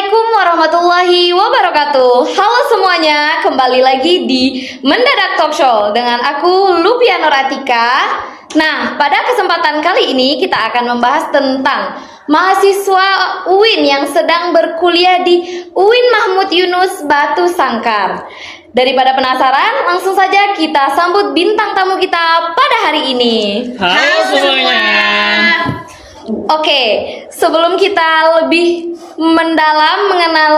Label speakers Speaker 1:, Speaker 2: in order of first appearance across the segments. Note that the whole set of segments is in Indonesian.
Speaker 1: Assalamualaikum warahmatullahi wabarakatuh. Halo semuanya, kembali lagi di Mendadak Talk Show dengan aku Lupia Noratika. Nah, pada kesempatan kali ini kita akan membahas tentang mahasiswa UIN yang sedang berkuliah di UIN Mahmud Yunus Batu Sangkar. Daripada penasaran, langsung saja kita sambut bintang tamu kita pada hari ini.
Speaker 2: Halo semuanya.
Speaker 1: Oke, sebelum kita lebih mendalam mengenal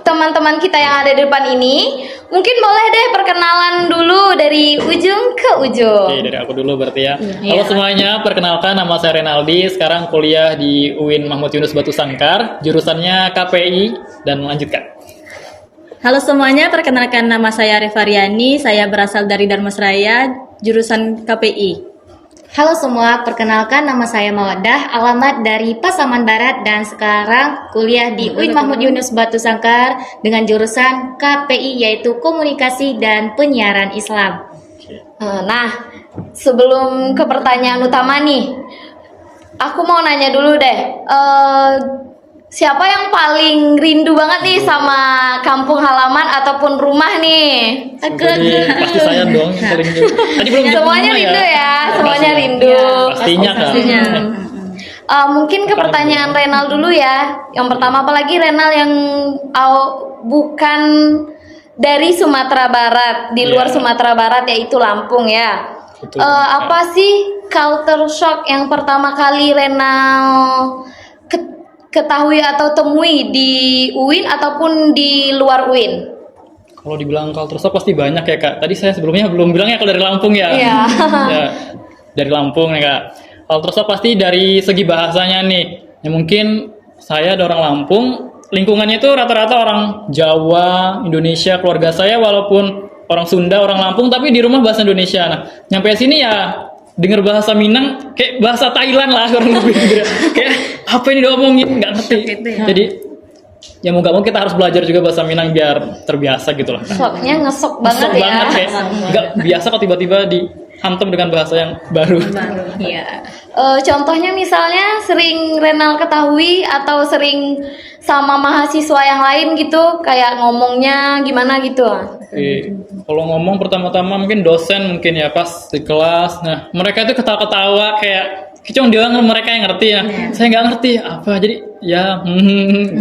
Speaker 1: teman-teman kita yang ada di depan ini, mungkin boleh deh perkenalan dulu dari ujung ke ujung.
Speaker 2: Oke, dari aku dulu berarti ya. Halo semuanya, perkenalkan nama saya Renaldi. Sekarang kuliah di UIN Mahmud Yunus Batu Sangkar, jurusannya KPI, dan lanjutkan.
Speaker 3: Halo semuanya, perkenalkan nama saya Revariani. Saya berasal dari Darmasraya, jurusan KPI.
Speaker 4: Halo semua, perkenalkan nama saya Mawaddah, alamat dari Pasaman Barat dan sekarang kuliah di UIN Mahmud Yunus Batu Sangkar dengan jurusan KPI yaitu Komunikasi dan Penyiaran Islam.
Speaker 1: Nah, sebelum ke pertanyaan utama nih, aku mau nanya dulu deh. Siapa yang paling rindu banget nih sama kampung halaman ataupun rumah nih?
Speaker 2: Pasti saya dong yang paling rindu. Tadi belum
Speaker 1: Semuanya rindu ya, semuanya rindu.
Speaker 2: Pastinya kan.
Speaker 1: Mungkin ke pertanyaan Renal dulu ya. Yang pertama, apalagi Renal yang bukan dari Sumatera Barat, di luar Sumatera Barat yaitu Lampung ya. Apa sih culture shock yang pertama kali Renal ketahui atau temui di UIN ataupun di luar UIN?
Speaker 2: Kalau dibilang culture shock pasti banyak ya Kak. Tadi saya sebelumnya belum bilang ya kalau dari Lampung ya.
Speaker 1: Iya.
Speaker 2: Ya, dari Lampung ya Kak. Culture shock pasti dari segi bahasanya nih. Ya mungkin saya ada orang Lampung, lingkungannya itu rata-rata orang Jawa, Indonesia, keluarga saya walaupun orang Sunda, orang Lampung, tapi di rumah bahasa Indonesia. Nah, nyampe sini ya dengar bahasa Minang kayak bahasa Thailand lah orang lebih kayak apa ini diomongin nggak ngerti. Jadi ya mau nggak mau kita harus belajar juga bahasa Minang biar terbiasa gitu lah.
Speaker 1: Shocknya ngesok banget
Speaker 2: Ngesok
Speaker 1: ya.
Speaker 2: banget kayak nggak biasa kok tiba-tiba dihantam dengan bahasa yang baru.
Speaker 1: Iya. Contohnya misalnya sering Renal ketahui atau sering sama mahasiswa yang lain gitu, kayak ngomongnya gimana gitu.
Speaker 2: Kalau ngomong pertama-tama mungkin dosen mungkin ya pas di kelas. Nah mereka itu ketawa-ketawa kayak cuma dia mereka yang ngerti ya. Saya nggak ngerti apa, jadi ya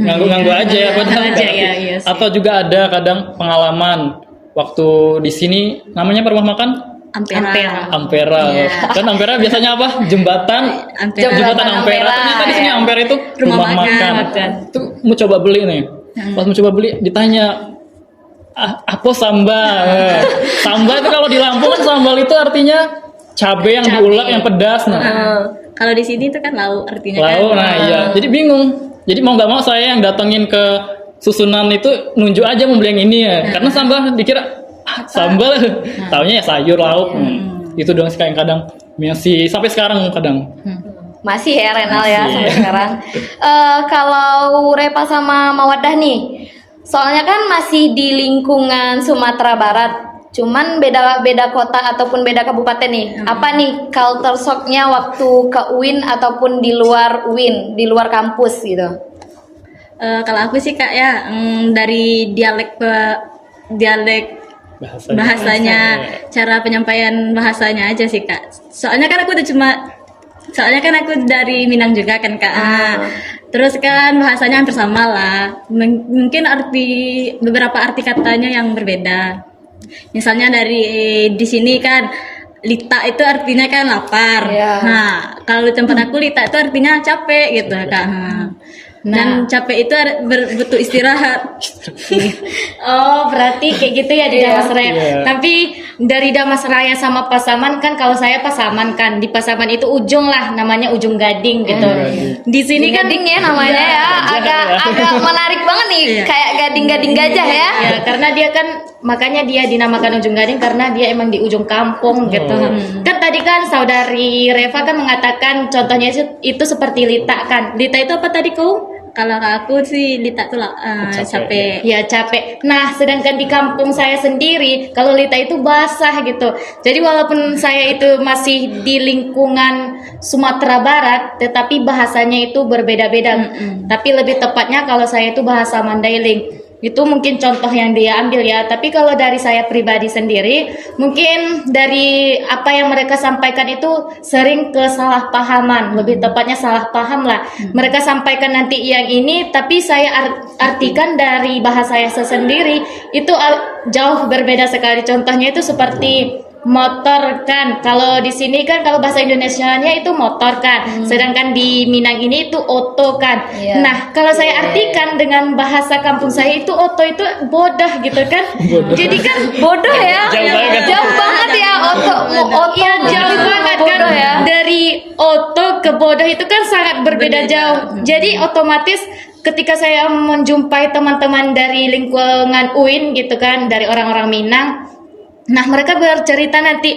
Speaker 2: nganggu-nganggu aja ya. Padahal nggak ngerti. Atau juga ada kadang pengalaman waktu di sini namanya apa rumah makan? Ampera. Kan Ampera biasanya apa? Jembatan Ampera. Ternyata di sini Ampera itu rumah makan. Itu mau coba beli nih. Pas mau coba beli ditanya apa sambal? Sambal itu kalau di Lampung kan sambal itu artinya cabai yang diulek yang pedas.
Speaker 3: Kalau di sini itu kan lauk artinya.
Speaker 2: Lauk,
Speaker 3: kan.
Speaker 2: nah iya. Jadi bingung. Jadi mau nggak mau saya yang datengin ke susunan itu nunjuk aja mau beli yang ini ya. Karena sambal dikira sambal, taunya ya sayur lauk. Itu dong kadang masih sampai sekarang kadang.
Speaker 1: Masih ya Renal ya sampai sekarang. Kalau Repa sama Mawaddah nih, soalnya kan masih di lingkungan Sumatera Barat, cuman beda kota ataupun beda kabupaten nih. Apa nih culture shock-nya waktu ke UIN ataupun di luar UIN, di luar kampus gitu?
Speaker 3: Kalau aku sih Kak ya, dari dialek bahasanya, cara penyampaian bahasanya aja sih Kak. Soalnya kan aku dari Minang juga kan Kak. Terus kan bahasanya hampir sama lah. Mungkin beberapa arti katanya yang berbeda. Misalnya di sini kan lita itu artinya kan lapar. Nah, kalau di tempat aku lita itu artinya capek gitu Kak. Dan capek itu butuh istirahat.
Speaker 4: Oh, berarti kayak gitu ya di Damasraya. Tapi dari Damasraya sama Pasaman kan, kalau saya Pasaman kan, di Pasaman itu ujung lah, namanya Ujung Gading gitu. Di sini kan
Speaker 1: Gading ya namanya ya, agak menarik banget nih, kayak gading-gading gajah ya.
Speaker 4: Ya, karena dia kan makanya dia dinamakan Ujung Gading karena dia emang di ujung kampung gitu. Kan tadi kan saudari Reva kan mengatakan contohnya itu seperti lita kan. Lita itu apa tadi kau?
Speaker 3: Kalau aku sih Lita tuh capek.
Speaker 4: Ya capek. Nah, sedangkan di kampung saya sendiri, kalau Lita itu basah gitu. Jadi walaupun saya itu masih di lingkungan Sumatera Barat, tetapi bahasanya itu berbeda-beda. Tapi lebih tepatnya kalau saya itu bahasa Mandailing. Itu mungkin contoh yang dia ambil ya. Tapi kalau dari saya pribadi sendiri, mungkin dari apa yang mereka sampaikan itu sering kesalahpahaman. Lebih tepatnya salah paham lah. Mereka sampaikan nanti yang ini, tapi saya artikan dari bahasa saya sendiri itu jauh berbeda sekali. Contohnya itu seperti motor kan. Kalau di sini kan kalau bahasa Indonesianya itu motor kan. Sedangkan di Minang ini itu oto kan.
Speaker 1: Iya.
Speaker 4: Nah, kalau saya artikan dengan bahasa kampung saya itu oto itu bodoh gitu kan. Jadi kan
Speaker 1: Bodoh ya.
Speaker 2: Jauh
Speaker 1: Banget
Speaker 2: banget.
Speaker 1: ya oto.
Speaker 4: Iya jauh banget kan.
Speaker 1: Bodoh ya.
Speaker 4: Dari oto ke bodoh itu kan sangat berbeda jauh. Jadi otomatis ketika saya menjumpai teman-teman dari lingkungan UIN gitu kan, dari orang-orang Minang, nah mereka bercerita nanti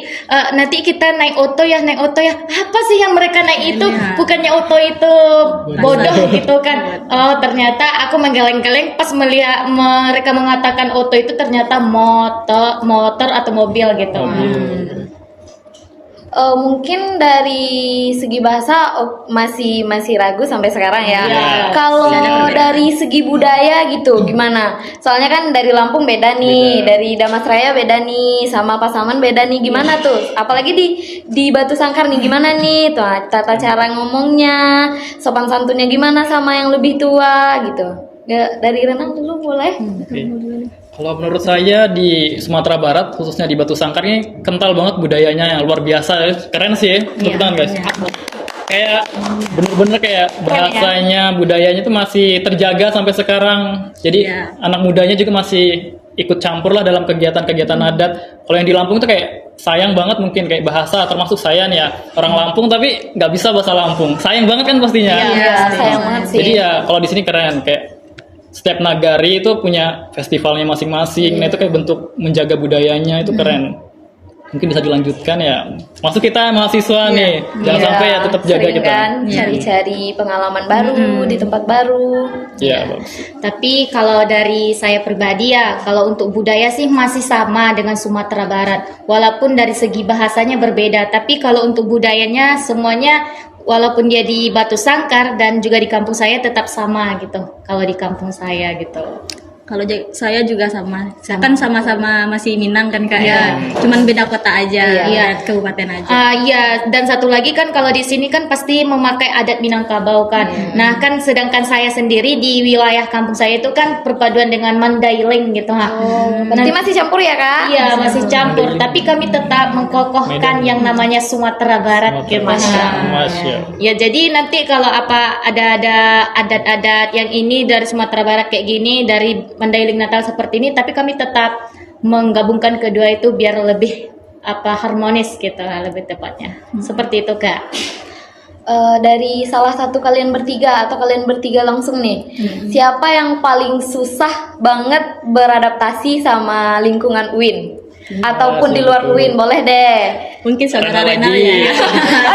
Speaker 4: kita naik oto ya, apa sih yang mereka naik itu? Bukannya oto itu bodoh gitu kan. Oh ternyata aku menggeleng-geleng pas melihat mereka mengatakan oto itu ternyata motor atau mobil gitu.
Speaker 1: Mungkin dari segi bahasa masih ragu sampai sekarang ya. Kalau dari segi budaya gitu gimana? Soalnya kan dari Lampung beda nih, dari Damasraya beda nih, sama Pasaman beda nih. Gimana tuh? Apalagi di Batu Sangkar nih gimana nih? Tuh tata cara ngomongnya, sopan santunnya gimana sama yang lebih tua gitu. Ya, dari Renang dulu boleh.
Speaker 2: Kalau menurut saya di Sumatera Barat, khususnya di Batu Sangkar ini kental banget budayanya yang luar biasa, keren sih, tepuk tangan guys. Kayak bener-bener kayak bahasanya, budayanya itu masih terjaga sampai sekarang. Jadi anak mudanya juga masih ikut campur lah dalam kegiatan-kegiatan adat. Kalau yang di Lampung tuh kayak sayang banget mungkin kayak bahasa, termasuk saya nih ya orang Lampung tapi nggak bisa bahasa Lampung. Sayang banget kan pastinya.
Speaker 1: Iya, sayang banget sih.
Speaker 2: Jadi ya kalau di sini keren kayak setiap nagari itu punya festivalnya masing-masing. Nah itu kayak bentuk menjaga budayanya itu keren. Mungkin bisa dilanjutkan ya. Masuk kita mahasiswa nih, jangan sampai ya tetap jaga
Speaker 1: sering
Speaker 2: kita.
Speaker 1: kan cari-cari pengalaman baru di tempat baru.
Speaker 2: Iya, bagus.
Speaker 4: Tapi kalau dari saya pribadi ya, kalau untuk budaya sih masih sama dengan Sumatera Barat. Walaupun dari segi bahasanya berbeda, tapi kalau untuk budayanya semuanya walaupun dia di Batu Sangkar dan juga di kampung saya tetap sama gitu. Kalau di kampung saya gitu.
Speaker 3: Kalau saya juga sama. Saya kan sama-sama masih Minang kan Kak ya. Cuman beda kota aja, kabupaten aja.
Speaker 4: Iya, dan satu lagi kan kalau di sini kan pasti memakai adat Minangkabau kan. Nah, kan sedangkan saya sendiri di wilayah kampung saya itu kan perpaduan dengan Mandailing gitu.
Speaker 1: Berarti masih campur ya Kak?
Speaker 4: Iya, masih campur, tapi kami tetap mengkokohkan yang namanya Sumatera Barat gitu.
Speaker 2: Masya.
Speaker 4: Ya, jadi nanti kalau ada adat-adat yang ini dari Sumatera Barat kayak gini, dari Mandailing Natal seperti ini, tapi kami tetap menggabungkan kedua itu biar lebih harmonis gitu lah, lebih tepatnya. Seperti itu Kak.
Speaker 1: Dari salah satu kalian bertiga atau kalian bertiga langsung nih, siapa yang paling susah banget beradaptasi sama lingkungan UIN? Ataupun di luar UIN, boleh deh.
Speaker 3: Mungkin saudara
Speaker 2: Rena
Speaker 3: Renal
Speaker 2: lagi.
Speaker 3: ya.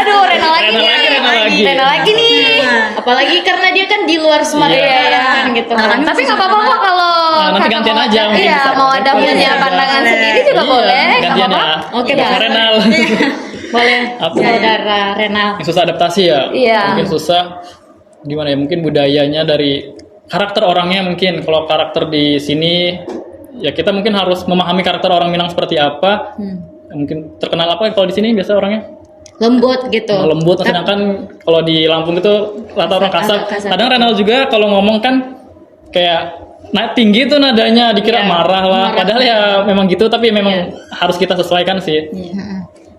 Speaker 1: Aduh, Rena lagi nih. Rena lagi nih.
Speaker 4: Apalagi karena dia kan di luar Sumatera gitu.
Speaker 1: Tapi nggak apa-apa kok kalau
Speaker 2: Nah, nanti
Speaker 1: kakak
Speaker 2: gantian
Speaker 1: mau
Speaker 2: aja mungkin
Speaker 1: iya,
Speaker 2: bisa.
Speaker 1: mau ada punya pandangan sendiri juga boleh. Nggak
Speaker 2: Gantian ya.
Speaker 1: apa-apa.
Speaker 4: Oke,
Speaker 2: Sama Renal.
Speaker 4: Boleh.
Speaker 2: Apa?
Speaker 4: Saudara Renal.
Speaker 2: Yang susah adaptasi ya?
Speaker 1: Iya.
Speaker 2: Mungkin susah gimana ya? Mungkin budayanya dari karakter orangnya mungkin. Kalau karakter di sini ya kita mungkin harus memahami karakter orang Minang seperti apa. Mungkin terkenal apa kalau di sini biasa orangnya?
Speaker 4: Lembut gitu.
Speaker 2: Lembut, sedangkan kalau di Lampung itu rata orang kasar. Kadang Renal juga kalau ngomong kan kayak tinggi tuh nadanya, dikira marah lah. Padahal ya memang gitu, tapi memang harus kita sesuaikan sih.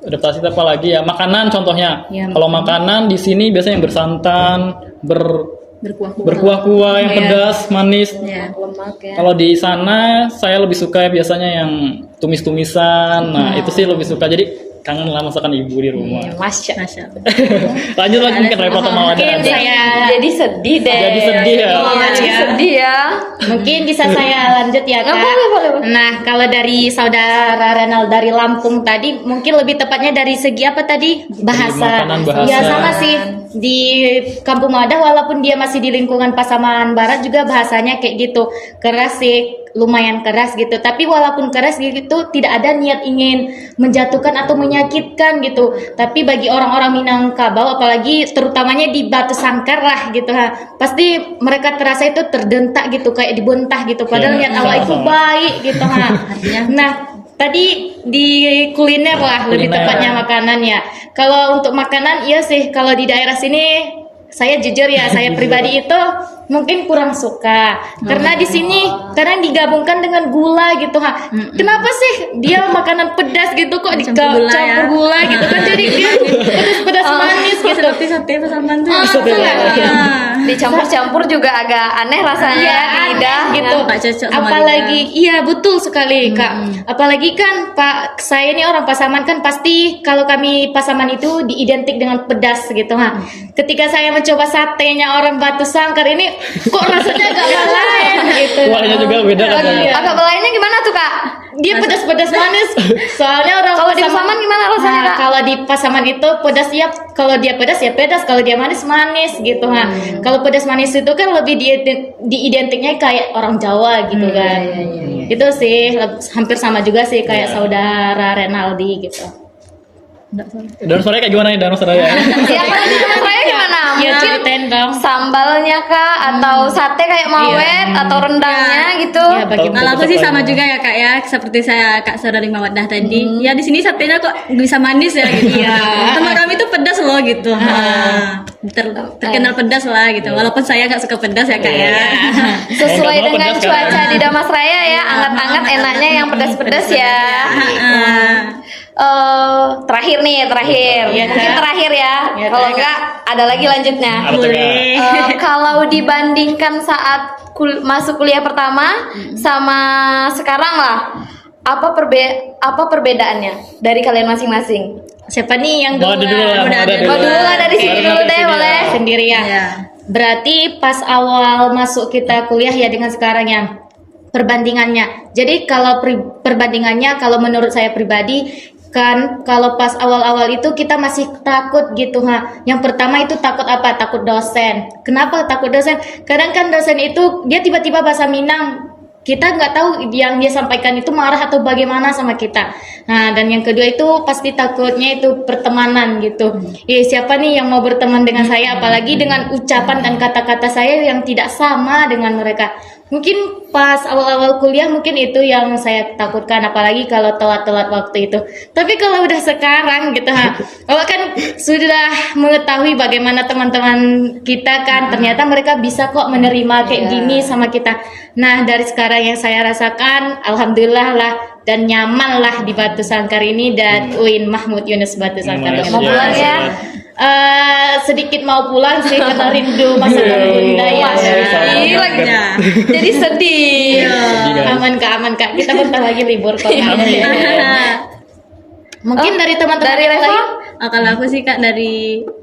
Speaker 2: Adaptasi apa lagi ya? Makanan contohnya. Kalau makanan di sini biasanya yang bersantan, berkuah-kuah yang pedas, manis.
Speaker 1: Lemak ya.
Speaker 2: Kalau di sana saya lebih suka biasanya yang tumis-tumisan. Nah, itu sih lebih suka. Jadi kangen lah masakan ibu di rumah.
Speaker 1: Masya.
Speaker 2: Lanjut lagi mungkin repot sama
Speaker 4: Mungkin
Speaker 2: ada.
Speaker 4: saya
Speaker 1: Jadi sedih deh.
Speaker 2: Jadi sedih ya.
Speaker 4: Iya,
Speaker 1: sedih ya.
Speaker 4: Mungkin bisa saya lanjut ya Kak.
Speaker 1: Boleh.
Speaker 4: Nah, kalau dari saudara Renal dari Lampung tadi, mungkin lebih tepatnya dari segi apa tadi? Bahasa.
Speaker 2: makanan, bahasa.
Speaker 4: Ya sama sih. Di Kampung Madah walaupun dia masih di lingkungan Pasaman Barat juga bahasanya kayak gitu. Keras sih, lumayan keras gitu. Tapi walaupun keras gitu tidak ada niat ingin menjatuhkan atau menyakitkan gitu. Tapi bagi orang-orang Minangkabau apalagi terutamanya di Batu Sangkar lah gitu ha. Pasti mereka terasa itu terdentak gitu kayak dibontah gitu. Padahal
Speaker 2: Iya,
Speaker 4: niat awal itu
Speaker 2: sama-sama.
Speaker 4: baik gitu ha. Nah, tadi di kuliner lah lebih
Speaker 2: Kuliner.
Speaker 4: tepatnya makanan ya. Kalau untuk makanan iya sih kalau di daerah sini saya jujur ya, saya pribadi itu mungkin kurang suka karena di sini kadang digabungkan dengan gula gitu ha. Kenapa sih dia makanan pedas gitu kok
Speaker 3: Campur gula
Speaker 4: campur
Speaker 3: ya.
Speaker 4: gula gitu kan jadi dia pedas manis gitu.
Speaker 3: Seperti sate Pasaman tuh.
Speaker 1: Dicampur-campur juga agak aneh rasanya
Speaker 4: Iya,
Speaker 1: ya di lidah
Speaker 4: gitu.
Speaker 3: Nggak cocok sama
Speaker 4: Apalagi iya betul sekali Kak. Apalagi kan Pak saya ini orang Pasaman kan pasti kalau kami Pasaman itu diidentik dengan pedas gitu ha. Ketika saya mencoba satenya orang Batu Sangkar ini kok rasanya agak lain gitu.
Speaker 2: Kuahnya juga beda
Speaker 4: Oh,
Speaker 2: katanya.
Speaker 4: iya.
Speaker 1: Agak belainnya gimana tuh Kak?
Speaker 4: Dia pedas-pedas manis. Soalnya orang
Speaker 1: Kalau di Pasaman gimana rasanya,
Speaker 4: Nah,
Speaker 1: Kak?
Speaker 4: kalau di Pasaman itu pedas ya, kalau dia pedas ya pedas, kalau dia manis manis gitu ha. Kalau pedas manis itu kan lebih diidentiknya kayak orang Jawa gitu kan. Itu sih hampir sama juga sih kayak
Speaker 2: Iya.
Speaker 4: saudara Renaldi gitu.
Speaker 2: Dan suaranya kayak gimana nih danau saya?
Speaker 1: Ya kalau di rumah saya gimana?
Speaker 4: Ya
Speaker 1: Mungkin
Speaker 4: ceritain dong.
Speaker 1: sambalnya kak atau sate kayak mawet atau rendangnya gitu.
Speaker 4: Ya bagaimana?
Speaker 3: Kalau aku sih sama juga ya Kak ya, seperti saya Kak Saudari Mawaddah tadi. Ya di sini satenya kok bisa manis ya gitu.
Speaker 4: Iya.
Speaker 3: Teman kami tuh pedas loh gitu. Terkenal pedas lah gitu. Walaupun saya gak suka pedas ya Kak ya.
Speaker 1: Sesuai
Speaker 2: Mau nggak mau
Speaker 1: dengan
Speaker 2: pedas, Kak.
Speaker 1: cuaca di Damas Raya ya, anget-anget enaknya yang pedas-pedas ya. Terakhir nih,
Speaker 4: Iya,
Speaker 1: mungkin
Speaker 4: Kak.
Speaker 1: terakhir ya.
Speaker 4: Iya,
Speaker 1: Kalau
Speaker 4: Kak.
Speaker 1: enggak ada lagi lanjutnya.
Speaker 2: Apa tuh, Kak?
Speaker 1: Kalau dibandingkan saat masuk kuliah pertama sama sekarang lah, apa perbedaannya dari kalian masing-masing?
Speaker 4: Siapa nih yang
Speaker 2: Mau ada dulu lah, mau ada
Speaker 1: Mau dulu lah dari sini
Speaker 2: Baru
Speaker 1: dulu
Speaker 2: nanti
Speaker 1: deh,
Speaker 2: sini
Speaker 1: boleh.
Speaker 2: ya.
Speaker 4: sendiri ya.
Speaker 3: Iya.
Speaker 4: Berarti pas awal masuk kita kuliah ya dengan sekarang ya perbandingannya. Jadi kalau perbandingannya kalau menurut saya pribadi kan kalau pas awal-awal itu kita masih takut gitu ha. Yang pertama itu takut apa? Takut dosen. Kenapa takut dosen? Kadang kan dosen itu dia tiba-tiba bahasa Minang. Kita nggak tahu yang dia sampaikan itu marah atau bagaimana sama kita. Nah, dan yang kedua itu pasti takutnya itu pertemanan gitu. Siapa nih yang mau berteman dengan saya? Apalagi dengan ucapan dan kata-kata saya yang tidak sama dengan mereka. Mungkin pas awal-awal kuliah mungkin itu yang saya takutkan. Apalagi kalau telat-telat waktu itu. Tapi kalau udah sekarang gitu ha. Awak kan sudah mengetahui bagaimana teman-teman kita kan. Ternyata mereka bisa kok menerima kayak gini sama kita. Nah dari sekarang yang saya rasakan alhamdulillah lah dan nyaman lah di Batu Sangkar ini dan UIN Mahmud Yunus Batu Sangkar.
Speaker 2: Lumayan.
Speaker 1: Mau pulang ya?
Speaker 4: Sedikit mau pulang sih karena rindu masakan bunda ya.
Speaker 1: Ih, lagi. Jadi sedih.
Speaker 4: Aman kak kita bentar lagi libur kok.
Speaker 2: Amin.
Speaker 4: Mungkin dari teman-teman
Speaker 1: Dari
Speaker 4: yang
Speaker 1: Reva?
Speaker 4: lain.
Speaker 3: Kalau aku sih Kak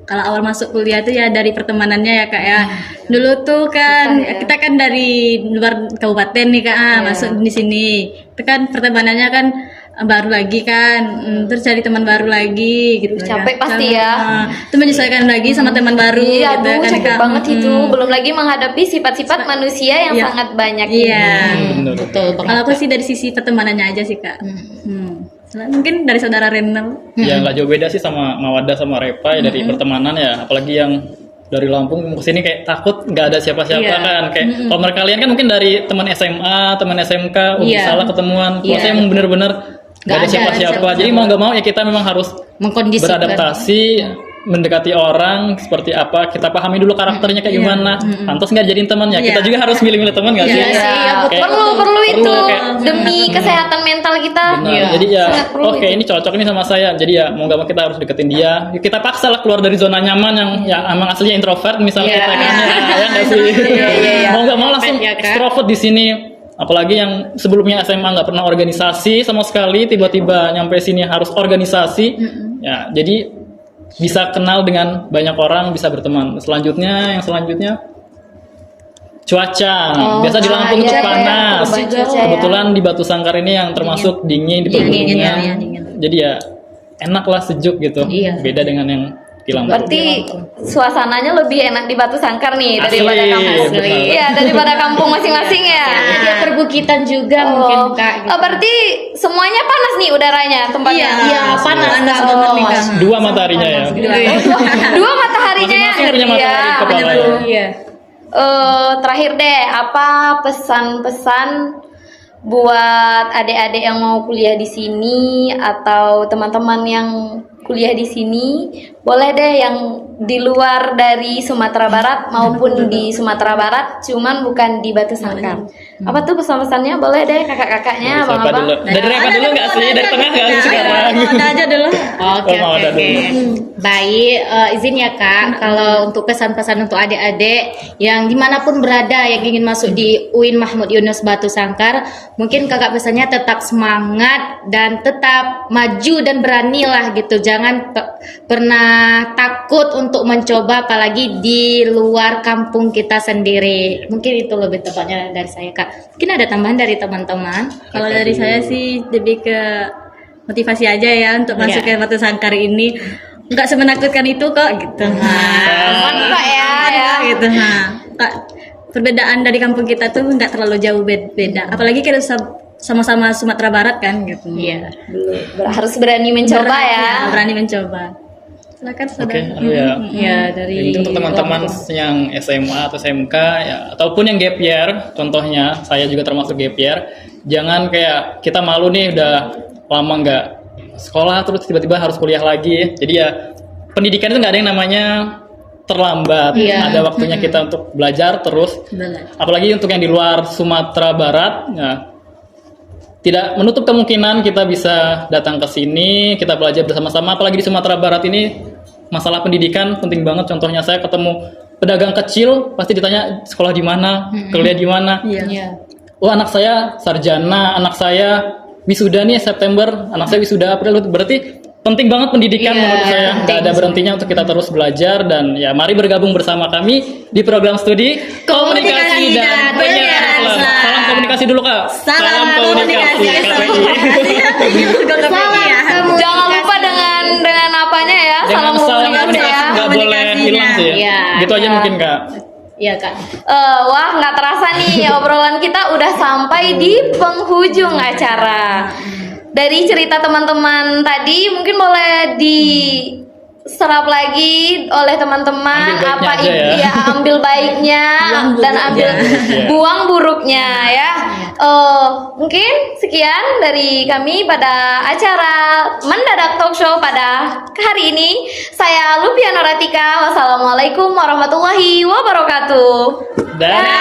Speaker 3: kalau awal masuk kuliah tuh ya dari pertemanannya ya Kak ya. Dulu tuh kan kita kan dari luar kabupaten nih Kak, masuk di sini. Itu kan pertemanannya kan baru lagi kan, terus cari teman baru lagi gitu.
Speaker 1: Capek
Speaker 3: ya.
Speaker 1: pasti ya.
Speaker 3: Itu menyesuaikan lagi sama teman baru
Speaker 1: Iya,
Speaker 3: gitu
Speaker 1: aduh,
Speaker 3: kan
Speaker 1: capek
Speaker 3: Kak.
Speaker 1: banget itu. Belum lagi menghadapi sifat-sifat manusia yang
Speaker 3: Iya.
Speaker 1: sangat banyak.
Speaker 3: Iya.
Speaker 2: Bener.
Speaker 4: Betul banget.
Speaker 3: Kalau aku sih dari sisi pertemanannya aja sih Kak. Mungkin dari saudara Renal.
Speaker 2: Ya nggak jauh beda sih sama Mawaddah sama Repa ya dari pertemanan ya, apalagi yang dari Lampung ke sini kayak takut nggak ada siapa-siapa
Speaker 4: Iya.
Speaker 2: kan, kayak kalau mereka kalian kan mungkin dari teman SMA, teman SMK,
Speaker 4: Iya.
Speaker 2: salah ketemuan, kalau
Speaker 4: Iya.
Speaker 2: saya emang bener-bener nggak ada
Speaker 4: ada
Speaker 2: siapa-siapa, jadi mau nggak mau ya kita memang harus
Speaker 4: Mengkondisikan.
Speaker 2: beradaptasi, mendekati orang seperti apa, kita pahami dulu karakternya kayak gimana, pantas nggak jadiin teman ya, kita
Speaker 3: Iya.
Speaker 2: juga harus milih-milih teman nggak sih?
Speaker 4: Iya sih, ya betul.
Speaker 2: Kayak-
Speaker 1: Perlu itu
Speaker 2: kayak-
Speaker 1: demi kesehatan mental kita.
Speaker 2: Benar.
Speaker 4: Iya.
Speaker 2: Jadi ya,
Speaker 1: Sangat perlu
Speaker 2: oke
Speaker 1: itu.
Speaker 2: ini cocok nih sama saya. Jadi ya mau gak mau kita harus deketin dia. Kita paksa lah keluar dari zona nyaman yang ya emang aslinya introvert misalnya
Speaker 4: Iya.
Speaker 2: kita kan ya nggak sih. Mau gak mau langsung
Speaker 4: Ya, Kak.
Speaker 2: extrovert di sini. Apalagi yang sebelumnya SMA nggak pernah organisasi sama sekali, tiba-tiba nyampe sini harus organisasi. Ya jadi bisa kenal dengan banyak orang, bisa berteman. Yang selanjutnya cuaca.
Speaker 1: Oh,
Speaker 2: Biasa di Lampung
Speaker 1: iya,
Speaker 2: tuh
Speaker 1: iya,
Speaker 2: panas.
Speaker 1: perubahan cuaca ya.
Speaker 2: Kebetulan di Batu Sangkar ini yang termasuk dingin di
Speaker 3: Dingin,
Speaker 2: pegunungan.
Speaker 3: iya, dingin.
Speaker 2: Jadi ya enak lah, sejuk gitu.
Speaker 4: Iya.
Speaker 2: Beda dengan yang di Lampung.
Speaker 1: Berarti suasananya lebih enak di Batu Sangkar nih
Speaker 2: Asli,
Speaker 1: daripada kampung.
Speaker 2: benar.
Speaker 1: Iya, daripada kampung masing-masing ya.
Speaker 4: Ada perbukitan juga mungkin Kak. Gitu.
Speaker 1: Oh, berarti semuanya panas nih udaranya tempatnya.
Speaker 3: Iya, panas
Speaker 4: Panas
Speaker 3: banget
Speaker 1: Oh.
Speaker 3: nih Kak.
Speaker 2: Dua mataharinya ya.
Speaker 1: Dua mataharinya yang
Speaker 2: Masing-masing punya
Speaker 1: ngeri ya.
Speaker 2: matahari kepala ya.
Speaker 4: Iya.
Speaker 1: Terakhir deh, apa pesan-pesan buat adik-adik yang mau kuliah di sini atau teman-teman yang kuliah di sini? Boleh deh yang di luar dari Sumatera Barat maupun di Sumatera Barat, cuman bukan di Batu Sangkar. Apa tuh pesan-pesannya? Boleh deh kakak-kakaknya,
Speaker 2: Siapa
Speaker 1: abang-abang.
Speaker 2: dulu? Dari Reva dulu nggak sih? Dari tengah nggak sih sekarang?
Speaker 3: Ada aja dulu.
Speaker 4: Oke,
Speaker 2: Oh, mau
Speaker 4: oke,
Speaker 2: ada
Speaker 4: oke.
Speaker 2: dulu.
Speaker 4: Baik, izin ya Kak, kalau untuk pesan-pesan untuk adik-adik yang dimanapun berada yang ingin masuk di UIN Mahmud Yunus Batu Sangkar, mungkin kakak pesannya tetap semangat dan tetap maju dan beranilah gitu. Jangan pernah takut untuk mencoba, apalagi di luar kampung kita sendiri. Mungkin itu lebih tepatnya dari saya Kak. Mungkin ada tambahan dari teman-teman.
Speaker 3: Kalau dari saya sih lebih ke motivasi aja ya untuk masuk ke Batu Sangkar ini. Nggak semenakutkan itu kok gitu.
Speaker 1: Aman Kak ya.
Speaker 3: Gitu. Kak, perbedaan dari kampung kita tuh nggak terlalu jauh beda. Apalagi kita sama-sama Sumatera Barat kan gitu.
Speaker 4: Iya.
Speaker 1: Harus berani mencoba ya.
Speaker 3: Berani mencoba. Silakan
Speaker 2: Oke,
Speaker 3: saudara.
Speaker 2: ya.
Speaker 4: Ya, dari
Speaker 2: Jadi untuk teman-teman yang SMA atau SMK ya, ataupun yang gap year, contohnya saya juga termasuk gap year, jangan kayak kita malu nih udah lama nggak sekolah terus tiba-tiba harus kuliah lagi. Jadi ya pendidikan itu nggak ada yang namanya terlambat.
Speaker 4: Iya.
Speaker 2: Ada waktunya kita untuk belajar terus.
Speaker 3: Belajar.
Speaker 2: Apalagi untuk yang di luar Sumatera Barat, ya, tidak menutup kemungkinan kita bisa datang ke sini, kita belajar bersama-sama. Apalagi di Sumatera Barat ini masalah pendidikan penting banget. Contohnya saya ketemu pedagang kecil, pasti ditanya sekolah di mana, kuliah di mana.
Speaker 3: Iya.
Speaker 4: Iya.
Speaker 2: Oh anak saya sarjana, anak saya wisuda nih September, anak saya wisuda April. Berarti penting banget pendidikan
Speaker 4: Iya,
Speaker 2: menurut saya. Nggak
Speaker 4: penting.
Speaker 2: ada berhentinya untuk kita terus belajar. Dan ya mari bergabung bersama kami di program studi Komunikasi dan Penyiaran Islam. Salam komunikasi dulu Kak.
Speaker 3: Salam komunikasi.
Speaker 2: KPI.
Speaker 1: Jangan lupa dengan apanya ya,
Speaker 2: Dengan salam komunikasi
Speaker 1: ya.
Speaker 2: nggak boleh hilang sih.
Speaker 4: Iya.
Speaker 2: Gitu aja mungkin Kak.
Speaker 4: Iya Kak.
Speaker 1: Wah, nggak terasa nih obrolan kita udah sampai di penghujung acara. Dari cerita teman-teman tadi mungkin boleh diserap lagi oleh teman-teman
Speaker 2: Ambil baiknya
Speaker 1: apa
Speaker 2: aja ya.
Speaker 1: ya, ambil baiknya dan ambil buang buruknya ya. Mungkin sekian dari kami pada acara Mendadak Talk Show pada hari ini. Saya Lupia Noratika. Wassalamualaikum warahmatullahi wabarakatuh.
Speaker 2: Dadah.